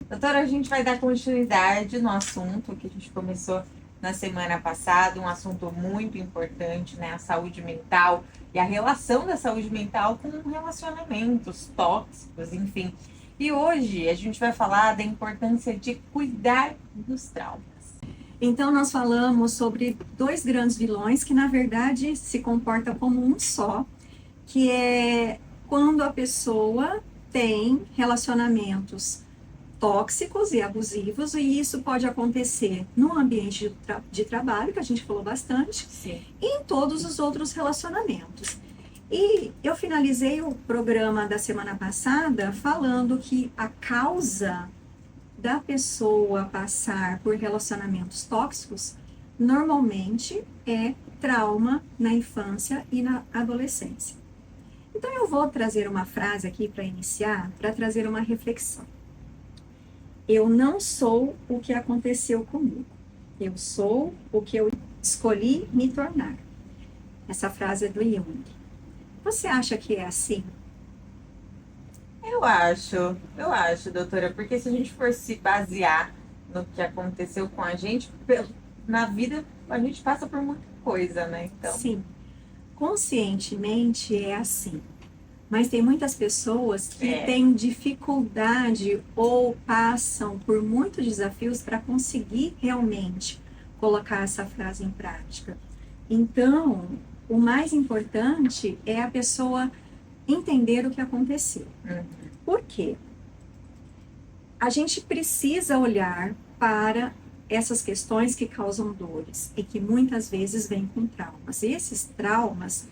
Doutora, a gente vai dar continuidade no assunto que a gente começou na semana passada, um assunto muito importante, né? A saúde mental e a relação da saúde mental com relacionamentos tóxicos, enfim. E hoje a gente vai falar da importância de cuidar dos traumas. Então, nós falamos sobre dois grandes vilões que, na verdade, se comportam como um só, que é quando a pessoa tem relacionamentos tóxicos e abusivos, e isso pode acontecer no ambiente de trabalho, que a gente falou bastante, Sim. e em todos os outros relacionamentos. E eu finalizei o programa da semana passada falando que a causa da pessoa passar por relacionamentos tóxicos normalmente é trauma na infância e na adolescência. Então eu vou trazer uma frase aqui para iniciar, para trazer uma reflexão. Eu não sou o que aconteceu comigo. Eu sou o que eu escolhi me tornar. Essa frase é do Jung. Você acha que é assim? Eu acho, doutora, porque se a gente for se basear no que aconteceu com a gente, na vida a gente passa por muita coisa, né? Então, Sim, conscientemente é assim. Mas tem muitas pessoas que têm dificuldade ou passam por muitos desafios para conseguir realmente colocar essa frase em prática. Então, o mais importante é a pessoa entender o que aconteceu. Por quê? A gente precisa olhar para essas questões que causam dores e que muitas vezes vêm com traumas. E esses traumas,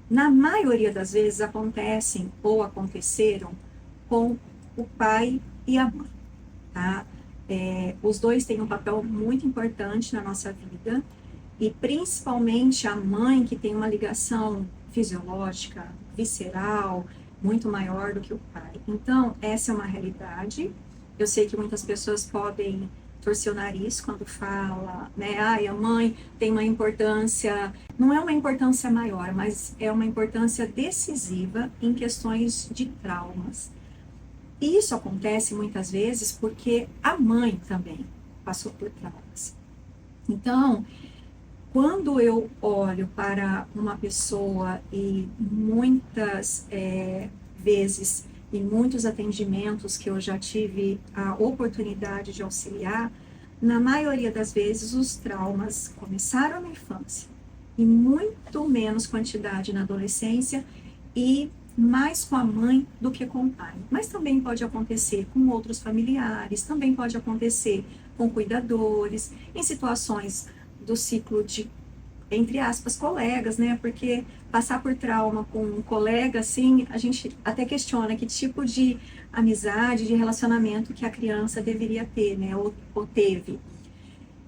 na maioria das vezes, acontecem ou aconteceram com o pai e a mãe, tá? Os dois têm um papel muito importante na nossa vida e principalmente a mãe, que tem uma ligação fisiológica, visceral, muito maior do que o pai. Então, essa é uma realidade. Eu sei que muitas pessoas podem torcer o nariz quando fala, né? Ai, a mãe tem uma importância, não é uma importância maior, mas é uma importância decisiva em questões de traumas. E isso acontece muitas vezes porque a mãe também passou por traumas. Então, quando eu olho para uma pessoa e muitas vezes, em muitos atendimentos que eu já tive a oportunidade de auxiliar, na maioria das vezes os traumas começaram na infância, e muito menos quantidade na adolescência e mais com a mãe do que com o pai. Mas também pode acontecer com outros familiares, também pode acontecer com cuidadores, em situações do ciclo de, entre aspas, colegas, né? Porque passar por trauma com um colega, assim, a gente até questiona que tipo de amizade, de relacionamento que a criança deveria ter, né? Ou teve.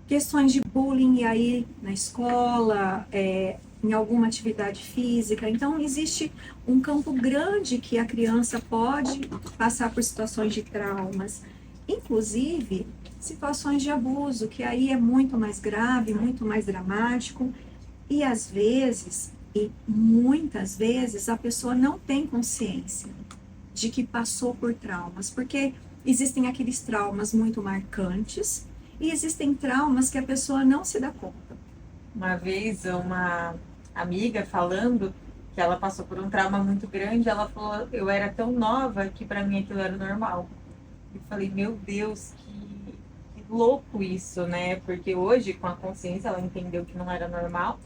Questões de bullying aí na escola, em alguma atividade física. Então, existe um campo grande que a criança pode passar por situações de traumas, inclusive situações de abuso, que aí é muito mais grave, muito mais dramático, e às vezes, e muitas vezes, a pessoa não tem consciência de que passou por traumas, porque existem aqueles traumas muito marcantes, e existem traumas que a pessoa não se dá conta. uma vez uma amiga falando que ela passou por um trauma muito grande, ela falou, eu era tão nova que para mim aquilo era normal. Eu falei, meu Deus, que louco isso, né? Porque hoje, com a consciência, ela entendeu que não era normal,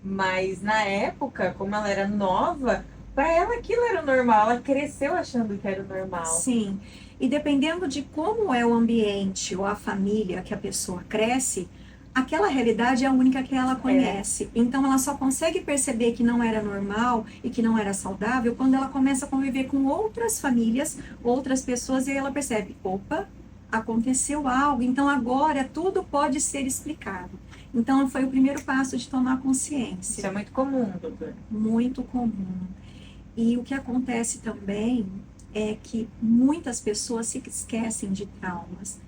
mas na época, como ela era nova, para ela aquilo era normal, ela cresceu achando que era normal. Sim, e dependendo de como é o ambiente ou a família que a pessoa cresce, aquela realidade é a única que ela conhece. Então ela só consegue perceber que não era normal e que não era saudável quando ela começa a conviver com outras famílias, outras pessoas, e aí ela percebe, opa, aconteceu algo, então agora tudo pode ser explicado. Então foi o primeiro passo de tomar consciência. Isso é muito comum, doutor. Muito comum. E o que acontece também é que muitas pessoas se esquecem de traumas.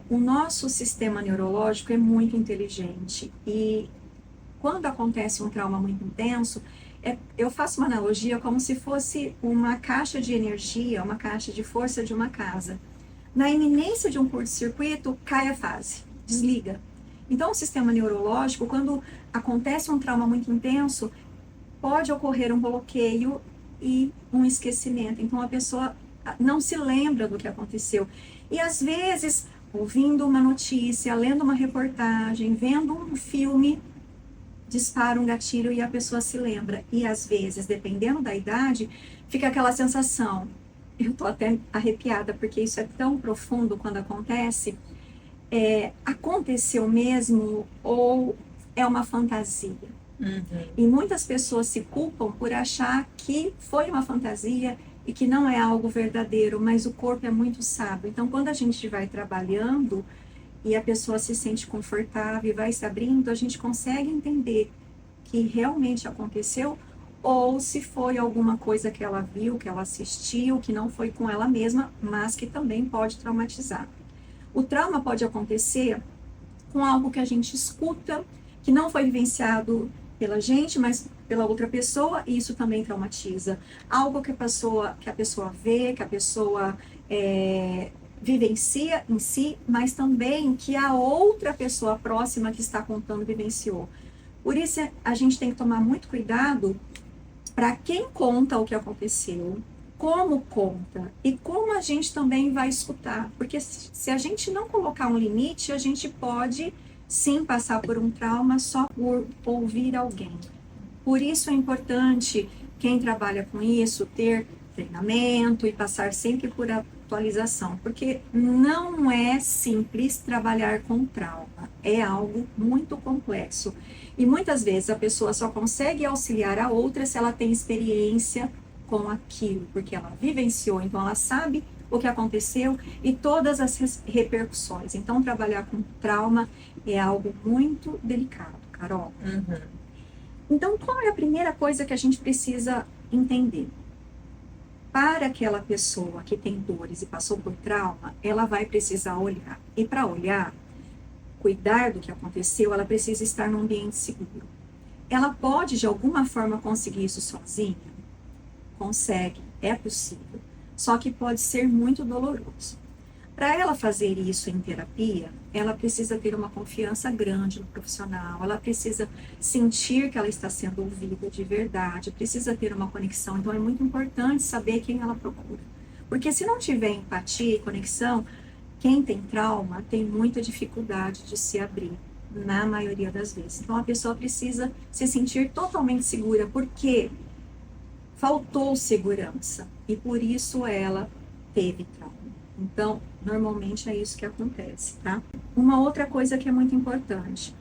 O nosso sistema neurológico é muito inteligente e quando acontece um trauma muito intenso, eu faço uma analogia como se fosse uma caixa de energia, uma caixa de força de uma casa. Na iminência de um curto-circuito, cai a fase, desliga. Então, o sistema neurológico, quando acontece um trauma muito intenso, pode ocorrer um bloqueio e um esquecimento. Então, a pessoa não se lembra do que aconteceu. E, às vezes, ouvindo uma notícia, lendo uma reportagem, vendo um filme, dispara um gatilho e a pessoa se lembra. E, às vezes, dependendo da idade, fica aquela sensação. Eu tô até arrepiada, porque isso é tão profundo quando acontece. Aconteceu mesmo ou é uma fantasia? E muitas pessoas se culpam por achar que foi uma fantasia e que não é algo verdadeiro, mas o corpo é muito sábio. Então, quando a gente vai trabalhando e a pessoa se sente confortável e vai se abrindo, a gente consegue entender que realmente aconteceu ou se foi alguma coisa que ela viu, que ela assistiu, que não foi com ela mesma, mas que também pode traumatizar. O trauma pode acontecer com algo que a gente escuta, que não foi vivenciado pela gente, mas pela outra pessoa, e isso também traumatiza. Algo que a pessoa vê, que a pessoa vivencia em si, mas também que a outra pessoa próxima que está contando vivenciou. Por isso, a gente tem que tomar muito cuidado para quem conta o que aconteceu, como conta e como a gente também vai escutar. Porque se a gente não colocar um limite, a gente pode sim passar por um trauma só por ouvir alguém. Por isso é importante quem trabalha com isso ter treinamento e passar sempre por atualização, porque não é simples trabalhar com trauma, é algo muito complexo. E muitas vezes a pessoa só consegue auxiliar a outra se ela tem experiência com aquilo, porque ela vivenciou, então ela sabe o que aconteceu e todas as repercussões. Então, trabalhar com trauma é algo muito delicado, Carol. Então, qual é a primeira coisa que a gente precisa entender? Para aquela pessoa que tem dores e passou por trauma, ela vai precisar olhar. E para olhar, cuidar do que aconteceu, ela precisa estar num ambiente seguro. Ela pode, de alguma forma, conseguir isso sozinha? Consegue, é possível. Só que pode ser muito doloroso. Para ela fazer isso em terapia, ela precisa ter uma confiança grande no profissional, ela precisa sentir que ela está sendo ouvida de verdade, precisa ter uma conexão. Então, é muito importante saber quem ela procura. Porque se não tiver empatia e conexão, quem tem trauma tem muita dificuldade de se abrir, na maioria das vezes. Então, a pessoa precisa se sentir totalmente segura, porque faltou segurança e por isso ela teve trauma. Então, normalmente é isso que acontece, tá? Uma outra coisa que é muito importante.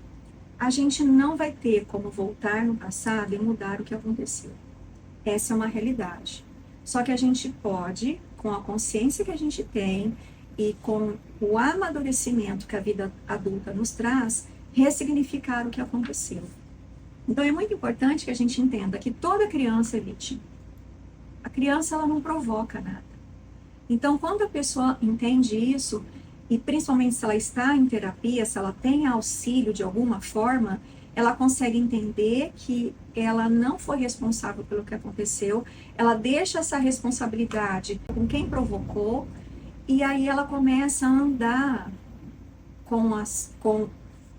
A gente não vai ter como voltar no passado e mudar o que aconteceu. Essa é uma realidade. Só que a gente pode, com a consciência que a gente tem e com o amadurecimento que a vida adulta nos traz, ressignificar o que aconteceu. Então, é muito importante que a gente entenda que toda criança é vítima. A criança, ela não provoca nada. Então, quando a pessoa entende isso, e principalmente se ela está em terapia, se ela tem auxílio de alguma forma, ela consegue entender que ela não foi responsável pelo que aconteceu, ela deixa essa responsabilidade com quem provocou, e aí ela começa a andar com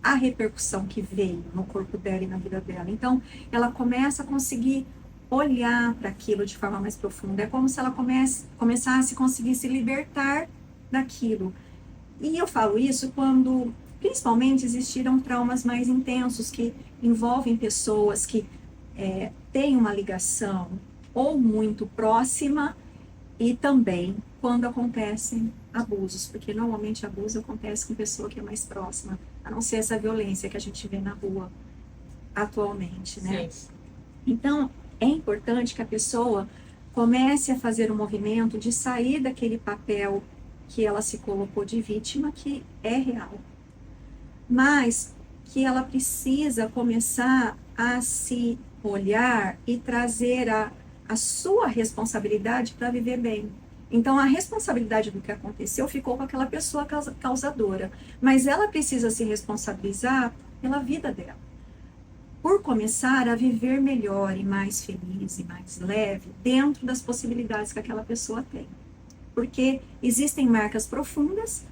a repercussão que veio no corpo dela e na vida dela. Então, ela começa a conseguir olhar para aquilo de forma mais profunda. É como se ela começasse a conseguir se libertar daquilo. E eu falo isso quando, principalmente, existiram traumas mais intensos que envolvem pessoas que têm uma ligação ou muito próxima e também quando acontecem abusos, porque normalmente abuso acontece com pessoa que é mais próxima, a não ser essa violência que a gente vê na rua atualmente, né? Sim. Então, é importante que a pessoa comece a fazer um movimento de sair daquele papel que ela se colocou de vítima, que é real. Mas que ela precisa começar a se olhar e trazer a sua responsabilidade para viver bem. Então, a responsabilidade do que aconteceu ficou com aquela pessoa causadora. Mas ela precisa se responsabilizar pela vida dela. Por começar a viver melhor e mais feliz e mais leve dentro das possibilidades que aquela pessoa tem. porque existem marcas profundas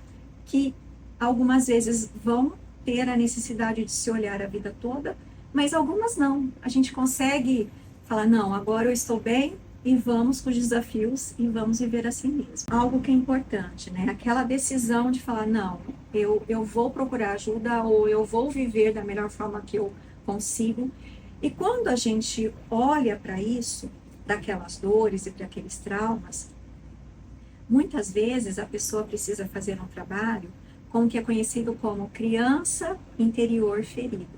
que algumas vezes vão ter a necessidade de se olhar a vida toda, mas algumas não. A gente consegue falar, não, agora eu estou bem e vamos com os desafios e vamos viver assim mesmo. Algo que é importante, né? Aquela decisão de falar, não, eu vou procurar ajuda ou eu vou viver da melhor forma que eu consigo. E quando a gente olha para isso, para aquelas dores e para aqueles traumas, muitas vezes a pessoa precisa fazer um trabalho com o que é conhecido como criança interior ferida.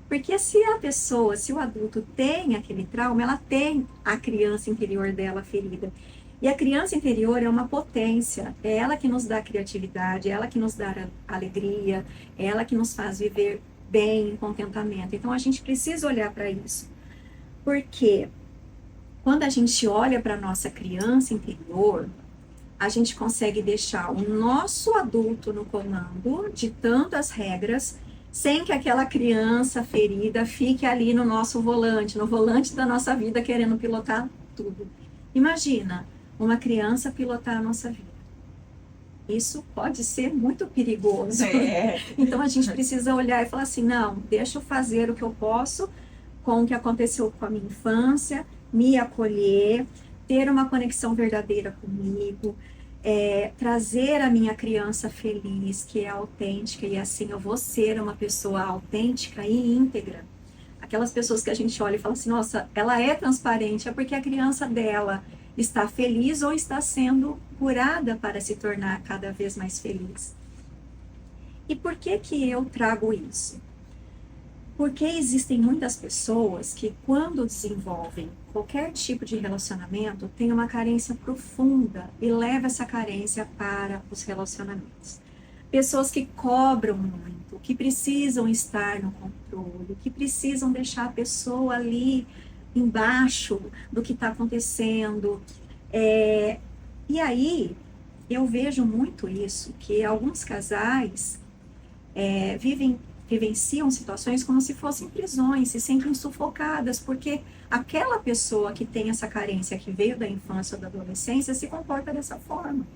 Porque se a pessoa, se o adulto tem aquele trauma, ela tem a criança interior dela ferida. E a criança interior é uma potência, é ela que nos dá criatividade, é ela que nos dá alegria, é ela que nos faz viver bem, em contentamento. Então a gente precisa olhar para isso. Porque quando a gente olha para a nossa criança interior, a gente consegue deixar o nosso adulto no comando, ditando as regras, sem que aquela criança ferida fique ali no nosso volante, no volante da nossa vida, querendo pilotar tudo. Imagina uma criança pilotar a nossa vida. Isso pode ser muito perigoso. Então a gente precisa olhar e falar assim, não, deixa eu fazer o que eu posso com o que aconteceu com a minha infância, me acolher, ter uma conexão verdadeira comigo, trazer a minha criança feliz, que é autêntica, e assim eu vou ser uma pessoa autêntica e íntegra. Aquelas pessoas que a gente olha e fala assim, nossa, ela é transparente, é porque a criança dela está feliz ou está sendo curada para se tornar cada vez mais feliz. E por que que eu trago isso? Porque existem muitas pessoas que, quando desenvolvem qualquer tipo de relacionamento, têm uma carência profunda e levam essa carência para os relacionamentos. Pessoas que cobram muito, que precisam estar no controle, que precisam deixar a pessoa ali embaixo do que está acontecendo. E aí, eu vejo muito isso, que alguns casais vivenciam situações como se fossem prisões, se sentem sufocadas, porque aquela pessoa que tem essa carência, que veio da infância ou da adolescência, se comporta dessa forma.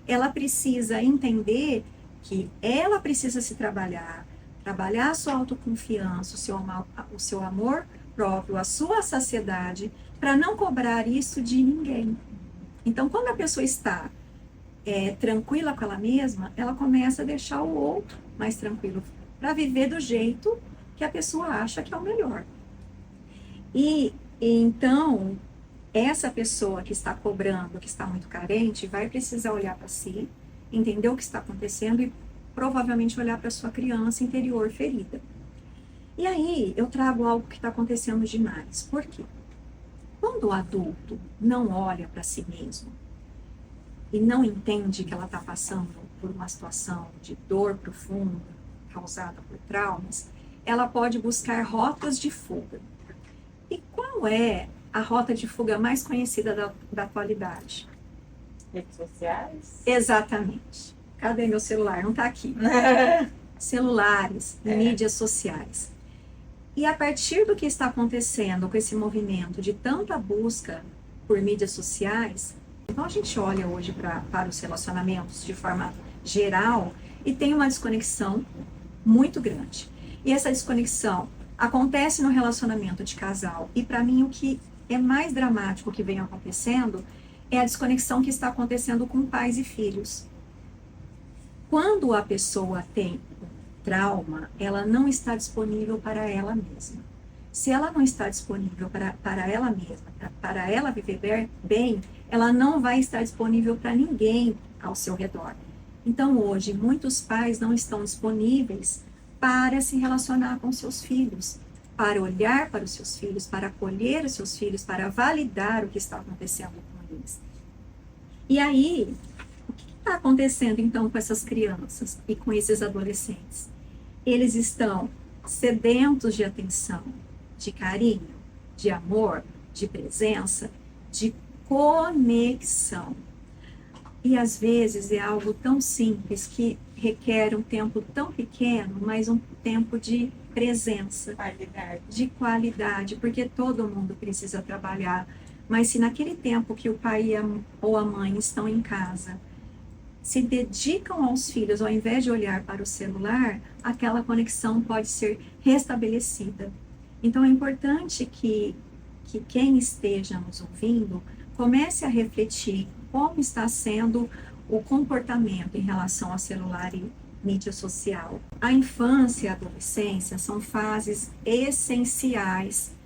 Ela precisa entender que ela precisa se trabalhar a sua autoconfiança, o seu amor próprio, a sua saciedade, para não cobrar isso de ninguém. Então, quando a pessoa está tranquila com ela mesma, ela começa a deixar o outro mais tranquilo, para viver do jeito que a pessoa acha que é o melhor. E então, essa pessoa que está cobrando, que está muito carente, vai precisar olhar para si, entender o que está acontecendo e provavelmente olhar para sua criança interior ferida. E aí, eu trago algo que está acontecendo demais. Por quê? Quando o adulto não olha para si mesmo e não entende que ela está passando por uma situação de dor profunda, causada por traumas, ela pode buscar rotas de fuga. E qual é a rota de fuga mais conhecida da atualidade? Redes sociais? Exatamente. Cadê meu celular? Não está aqui. Celulares, mídias sociais. E a partir do que está acontecendo com esse movimento de tanta busca por mídias sociais, então a gente olha hoje para os relacionamentos de forma geral e tem uma desconexão muito grande. E essa desconexão acontece no relacionamento de casal. E para mim o que é mais dramático que vem acontecendo é a desconexão que está acontecendo com pais e filhos. Quando a pessoa tem trauma, ela não está disponível para ela mesma. Se ela não está disponível para ela mesma, para ela viver bem, ela não vai estar disponível para ninguém ao seu redor. Então, hoje, muitos pais não estão disponíveis para se relacionar com seus filhos, para olhar para os seus filhos, para acolher os seus filhos, para validar o que está acontecendo com eles. E aí, o que está acontecendo, então, com essas crianças e com esses adolescentes? Eles estão sedentos de atenção, de carinho, de amor, de presença, de conexão. E às vezes é algo tão simples que requer um tempo tão pequeno, mas um tempo de presença, de qualidade, porque todo mundo precisa trabalhar Mas se naquele tempo que o pai ou a mãe estão em casa, se dedicam aos filhos, ao invés de olhar para o celular, aquela conexão pode ser restabelecida. Então é importante que quem esteja nos ouvindo comece a refletir como está sendo o comportamento em relação ao celular e mídia social. A infância e a adolescência são fases essenciais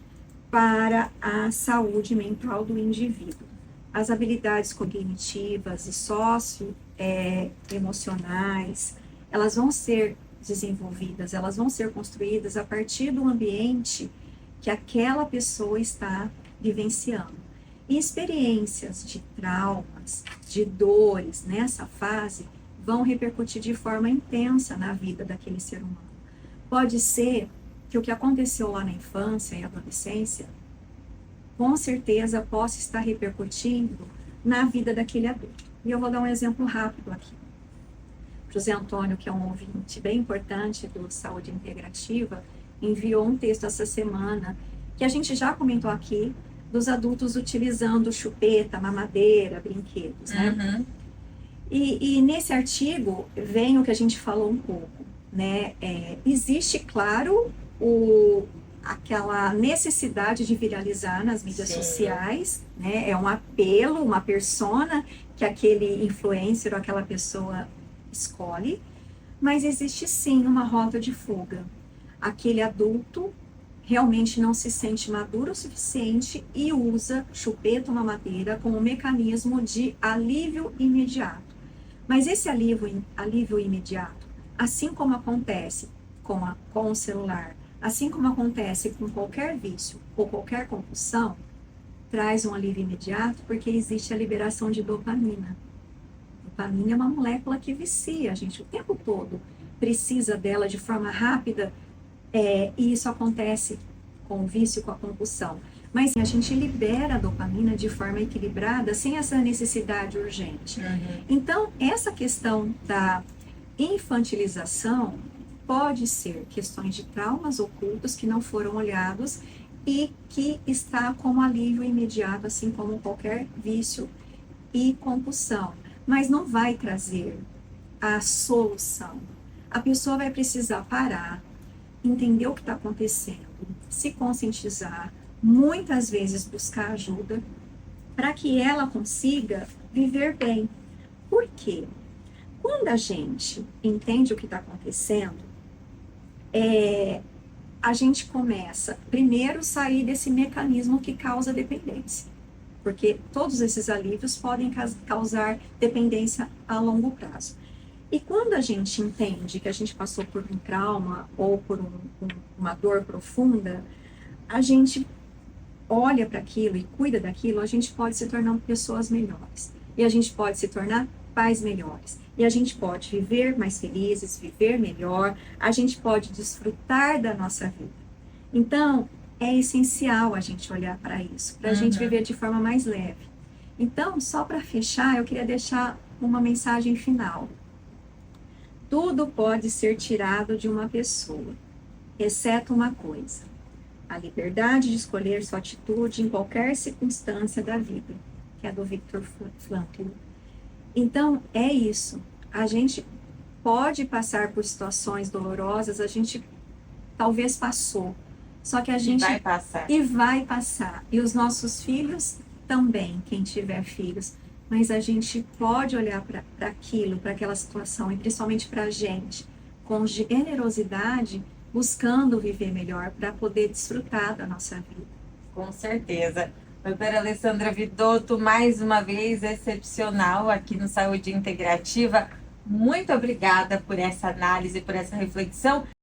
para a saúde mental do indivíduo. As habilidades cognitivas e socioemocionais, elas vão ser desenvolvidas, elas vão ser construídas a partir do ambiente que aquela pessoa está vivenciando. E experiências de traumas, de dores nessa fase vão repercutir de forma intensa na vida daquele ser humano. Pode ser que o que aconteceu lá na infância e adolescência, com certeza possa estar repercutindo na vida daquele adulto. E eu vou dar um exemplo rápido aqui. José Antônio, que é um ouvinte bem importante do Saúde Integrativa, enviou um texto essa semana, que a gente já comentou aqui, dos adultos utilizando chupeta, mamadeira, brinquedos, né? Uhum. E nesse artigo vem o que a gente falou um pouco, né? Existe, claro, aquela necessidade de viralizar nas mídias Sim. sociais, né? É um apelo, uma persona que aquele influencer ou aquela pessoa escolhe, mas existe sim uma rota de fuga. Aquele adulto realmente não se sente maduro o suficiente e usa chupeta ou mamadeira como um mecanismo de alívio imediato. Mas esse alívio imediato, assim como acontece com o celular, assim como acontece com qualquer vício ou qualquer compulsão, traz um alívio imediato porque existe a liberação de dopamina. Dopamina é uma molécula que vicia a gente o tempo todo, precisa dela de forma rápida, e isso acontece com o vício, com a compulsão. Mas a gente libera a dopamina de forma equilibrada, sem essa necessidade urgente. Uhum. Então, essa questão da infantilização pode ser questões de traumas ocultos que não foram olhados e que está como alívio imediato, assim como qualquer vício e compulsão. Mas não vai trazer a solução. A pessoa vai precisar parar, entender o que está acontecendo, se conscientizar, muitas vezes buscar ajuda, para que ela consiga viver bem. Por quê? Quando a gente entende o que está acontecendo, a gente começa, primeiro, a sair desse mecanismo que causa dependência. Porque todos esses alívios podem causar dependência a longo prazo. E quando a gente entende que a gente passou por um trauma ou por uma dor profunda, a gente olha para aquilo e cuida daquilo, a gente pode se tornar pessoas melhores. E a gente pode se tornar pais melhores. E a gente pode viver mais felizes, viver melhor, a gente pode desfrutar da nossa vida. Então, é essencial a gente olhar para isso, para a gente viver de forma mais leve. Então, só para fechar, eu queria deixar uma mensagem final. Tudo pode ser tirado de uma pessoa, exceto uma coisa: a liberdade de escolher sua atitude em qualquer circunstância da vida, que é do Viktor Frankl. Então, é isso. A gente pode passar por situações dolorosas, a gente talvez passou, só que a gente... vai passar. E vai passar. E os nossos filhos também, quem tiver filhos. Mas a gente pode olhar para aquilo, para aquela situação, e principalmente para a gente, com generosidade, buscando viver melhor, para poder desfrutar da nossa vida. Com certeza. Doutora Alessandra Vidotto, mais uma vez excepcional aqui no Saúde Integrativa. Muito obrigada por essa análise, por essa reflexão.